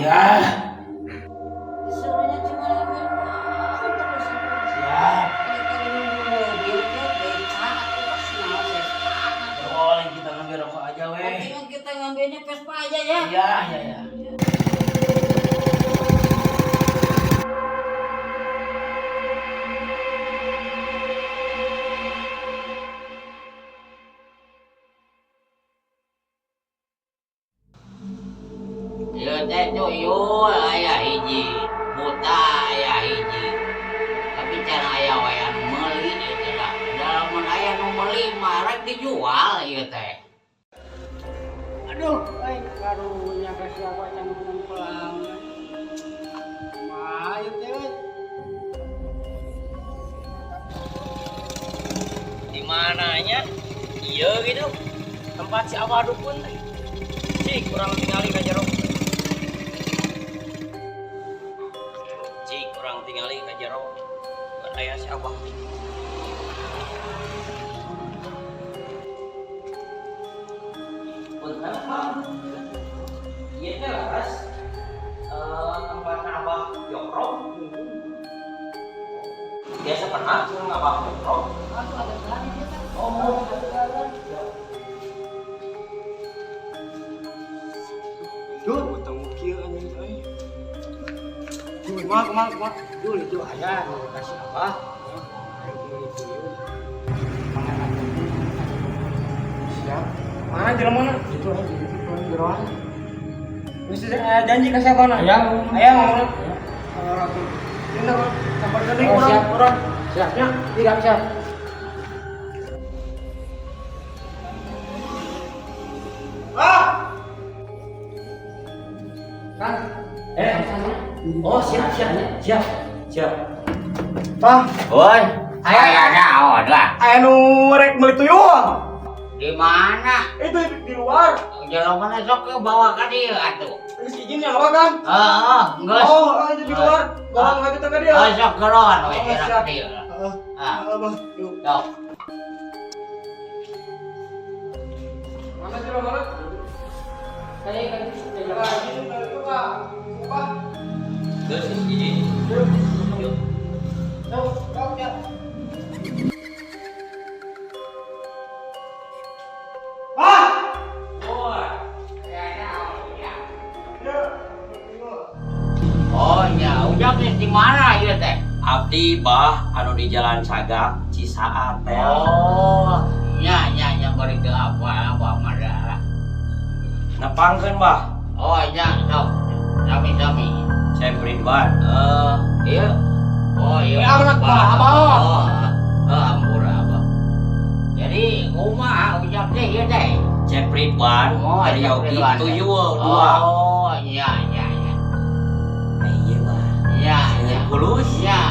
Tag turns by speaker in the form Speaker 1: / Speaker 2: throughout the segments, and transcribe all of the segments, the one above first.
Speaker 1: Ya.
Speaker 2: Disuruhnya cuma ngomong terus.
Speaker 1: Siap.
Speaker 2: Kalau nunggu mobil ke BK aku senang saya semangat.
Speaker 1: Boleh kita ngambil rokok aja weh.
Speaker 2: Mendingan kita ngambilnya Vespa aja ya.
Speaker 1: Iya, iya, iya.
Speaker 3: Ieu teh tuyul aya hiji, buta aya hiji. Tapi can aya we anu meuli ieu teh lah. Da mun aya nu meuli mah rek dijual ieu teh.
Speaker 4: Aduh, karunya ke siapa yang pulang. Ayo teh.
Speaker 1: Di mananya? Iya gitu. Tempat si Abah dukun teh. Cik, kurang tinggali ka jero. Cik, kurang tinggali ka jero. Buat aya si Abah. Punten, Bang. Ieu teh laras tempatna Abah Yokrong. Biasa pernah jeung Abah Yokrong.
Speaker 2: Aduh ada berani dia kan.
Speaker 1: Oh, mau
Speaker 4: Duh, utang kieu anjing euy. Kumaha. Duh, itu aya nu kasih apa? Siap. Mana jelema mana? Itu aja, itu jeroan. Geus janji ka siapa na? Aya ngomongna. Ratu. Dina sampai tadi urang. Siapnya, tidak siap. Kan?
Speaker 1: Oh, siap.
Speaker 4: Pak,
Speaker 3: Woi, aya naon lah?
Speaker 4: aya nu rek meuli tuyul.
Speaker 3: Di mana?
Speaker 4: Itu di luar.
Speaker 3: Jelema na sok ke bawa ka dieu atuh.
Speaker 4: Geus izin yang apa kan?
Speaker 3: Heeh, geus.
Speaker 4: Oh, itu di luar. Bawa ka kita ka dia.
Speaker 3: Sok keron we
Speaker 4: Oh,
Speaker 3: kira
Speaker 4: siap.
Speaker 3: ka dieu. Ah,
Speaker 4: Abah, yuk.
Speaker 3: sok.
Speaker 4: Mana jelema mana?
Speaker 1: Saya kan
Speaker 4: Nah, izin dari itu, Pak. Pak.
Speaker 1: Terus izin.
Speaker 4: Yuk. Yuk, ya. Pak!
Speaker 3: Oh ya, ujak geus di mana ieu teh?
Speaker 1: Abdi bah anu di Jalan Sagak Cisaat teh.
Speaker 3: Oh, nya bari teu apa mah dah.
Speaker 1: Nepangkeun bah.
Speaker 3: Oh nya, sok. Sami.
Speaker 1: Saya Ridwan.
Speaker 3: Iya. Oh iya.
Speaker 4: Ya, anak Abah.
Speaker 3: Oh, ampura Abah. Jadi kumaha ujak teh ieu teh?
Speaker 1: Cep Ridwan.
Speaker 3: Oh,
Speaker 1: Ari
Speaker 3: Cep
Speaker 1: Yogi
Speaker 3: Ridwan.
Speaker 1: tuyul dua.
Speaker 3: Oh, iya.
Speaker 1: Iya bah.
Speaker 3: Iya.
Speaker 1: Kulus.
Speaker 3: Iya.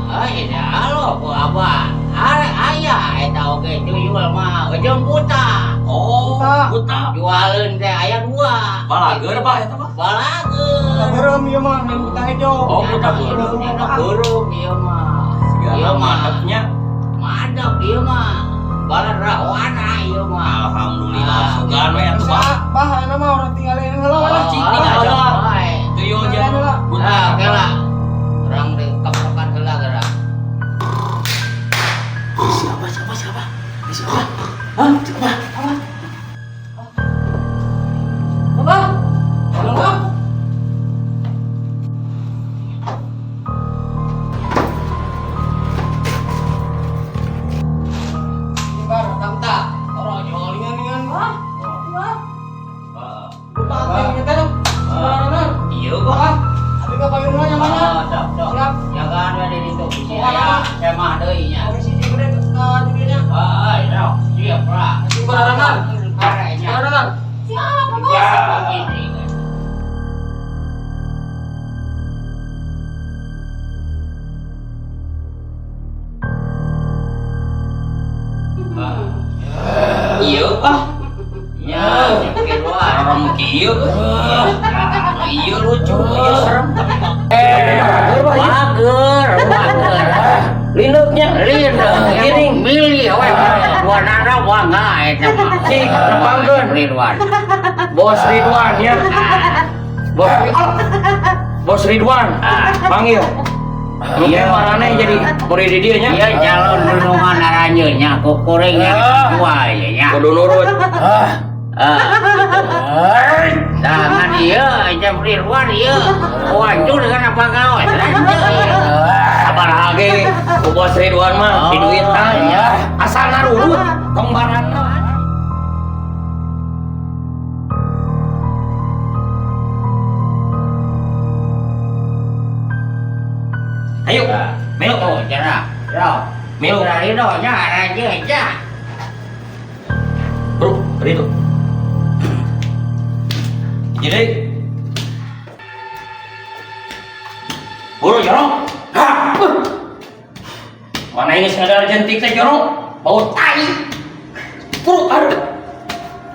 Speaker 3: Oh, iya, halo ku Abah. Aya eta oge tuyul mah jeung buta.
Speaker 1: Oh,
Speaker 4: Buta.
Speaker 1: buta.
Speaker 3: Jualeun teh aya dua.
Speaker 1: Balager bah eta bah.
Speaker 3: Balageun.
Speaker 4: Gerem ieu mah main buta hijau.
Speaker 1: Oh, buta hijau.
Speaker 3: Burung ieu mah.
Speaker 1: Segala
Speaker 3: Ieu mah
Speaker 1: mantepnya.
Speaker 3: madep ieu mah. Balan rawana ieu mah.
Speaker 1: Alhamdulillah sugan we atuh bah.
Speaker 4: Bah, enak mah orang tinggalin heula
Speaker 1: Oh,
Speaker 4: lah.
Speaker 1: cik, tinggal aja. Tuyul aja. Buta.
Speaker 3: Nah, oke lah. Orang di kepokan heula geura.
Speaker 1: Siapa? Hah? Siapa?
Speaker 4: Abah. Abah. Bar, tamta. Ora jolingan-lingan mah. Buta yang kita dong. Sembarangan.
Speaker 1: Iya
Speaker 4: Bah,
Speaker 1: bah.
Speaker 4: abi ka payungna yang mana?
Speaker 3: Sok.
Speaker 4: Siap.
Speaker 3: Jagaan we di ditu bisi
Speaker 4: Kumaha?
Speaker 3: aya kemah deui nya.
Speaker 4: Polisi gede jadinya.
Speaker 3: Sok, siap lah.
Speaker 4: Sembarangan.
Speaker 3: Karenya.
Speaker 4: Sembarangan.
Speaker 2: Siapa bos?
Speaker 3: Ya, begini.
Speaker 1: Iya bah.
Speaker 3: Ya, kedua.
Speaker 1: Orang kieu. Iya lucu, iya serem.
Speaker 3: Mager.
Speaker 1: Linduknya.
Speaker 3: Giring milih we. Dua nana gua enggak eta mah.
Speaker 1: Cik, nepangkeun.
Speaker 3: Ridwan.
Speaker 1: Bos Ridwan ya. Bos, Bos Ridwan, panggil. Iya, marane jadi murid dia nya.
Speaker 3: Iya calon nulungan aranjeunnya kukuring tua ya nya.
Speaker 1: Kudu nurut.
Speaker 3: Jangan iya, jam Ridwan iya. Wancur dengan apa kau?
Speaker 1: Sabar lagi, ku Bos Ridwan mah di duit tanya. Asal narurut, kembaran. Ayo, melu.
Speaker 3: Oh, cerah. Bro.
Speaker 1: Melu.
Speaker 3: Ridonya aranjeunnya.
Speaker 1: Bro, Rido. Jadi, buru jorong. Hah. Mana ini sadar jentik teh jorong? Bau tai. Buru, aduh.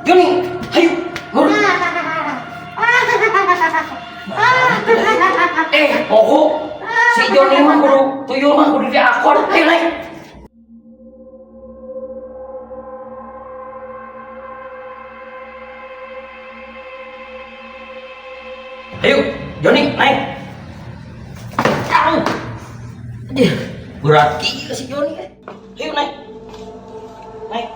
Speaker 1: Joni, ayo, buru. Pokok si Joni mah kudu tuyul mah kudu diakor. Ayo naik. Ayo, Joni, naik. Jauh. Berat kieu si Joni. Ayo naik. Naik.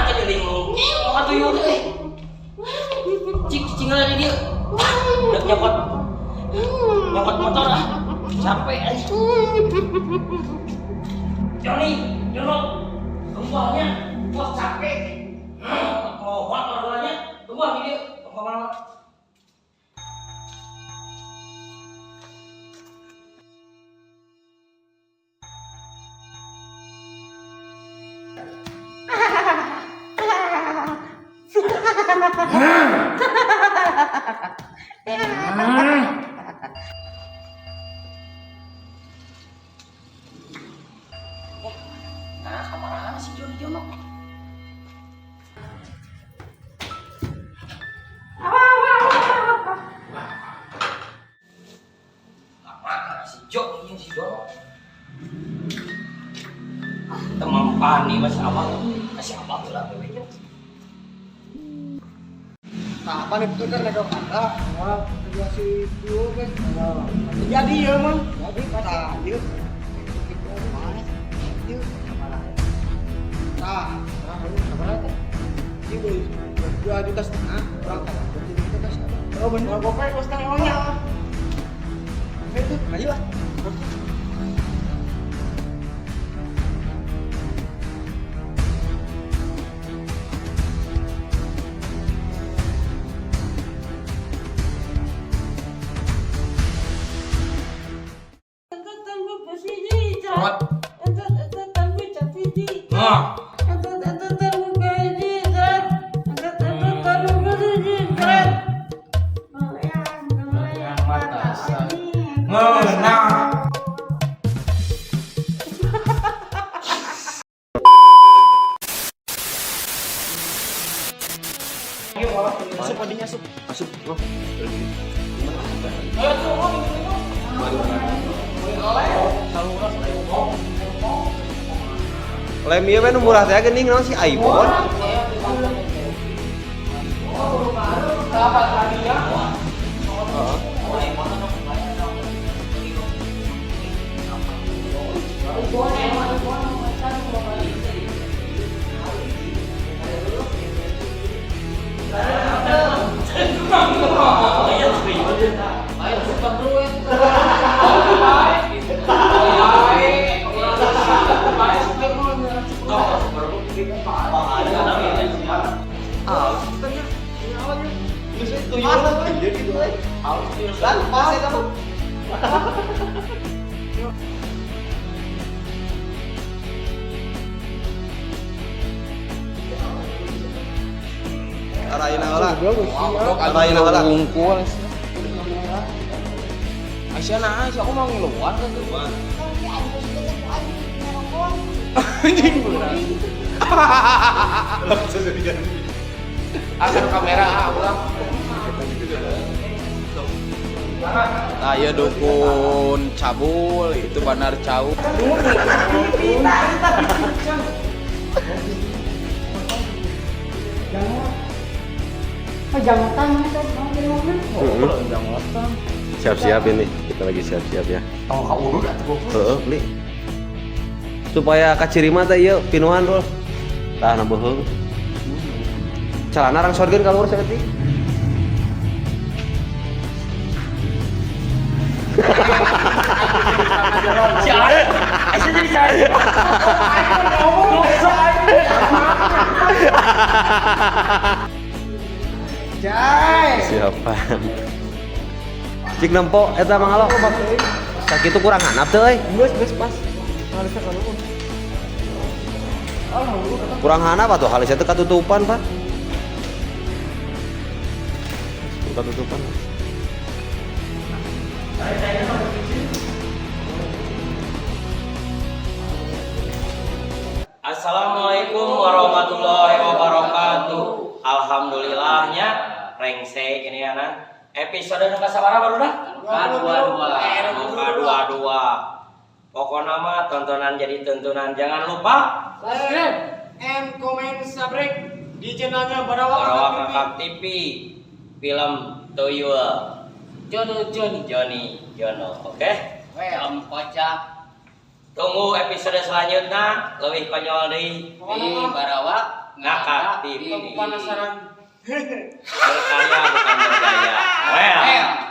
Speaker 1: Tadi linglung. Mau tuyul teh. Cing ada dia. Udah nyokot motor ah, capek aja. Joni, tumbangnya, bos capek. Mau buat orangnya, tumbang dia, mau kemana? Nah, kemana si Jono? Apa si Jono? Teman pani masih abang lah bebeknya.
Speaker 4: Nah, apa nih betul kan ada kata, wah kerja si Tio kan, jadi ya mah, jadi kata dia, nah, berapa? Ini beli 2,5 juta berapa? 2 juta setengah. Oh benar, gopay kos tengahnya. Itu, ayo lah. Masuk padinya, masuk.
Speaker 5: Lem ieu mah murah teh geuning naon si iPhone. Araina heula.
Speaker 4: Bungkul. Aisyah nah, aku mau ngeluar kan tuh. Anjing beneran. Akan kamera ulang.
Speaker 6: Aya dukun cabul itu Banar Cau.
Speaker 5: Siap-siap ini, kita lagi siap-siap ya. Li. Supaya kacirima teh ieu pinuhan Rul. Tah na beuheung. Calana rang sorgeun kalur saeutik. Siapa? Cik nempo eta mangalo. Sakitu kurang hanap teh euy.
Speaker 4: Geus pas. Harusnya kalau
Speaker 5: Kurang hanap atuh halis teh katutupan, Pak. Katutupan.
Speaker 1: Assalamualaikum warahmatullahi wabarakatuh. Alhamdulillahnya rengsek ini anak. Episode nu kasabaraha barudak? Dua. Pokoknya mah tontonan jadi tontonan. Jangan lupa
Speaker 4: subscribe and comment subscribe di channelnya
Speaker 1: Barawak
Speaker 4: Barawak
Speaker 1: Kakak TV. Film Tuyul Jono. Oke?
Speaker 3: Film kocak
Speaker 1: Tunggu episode selanjutnya lebih konyol deui
Speaker 3: di Barawak
Speaker 1: Ngakak TV.
Speaker 4: Pemanasaran.
Speaker 1: Berkarya bukan bergaya. Well.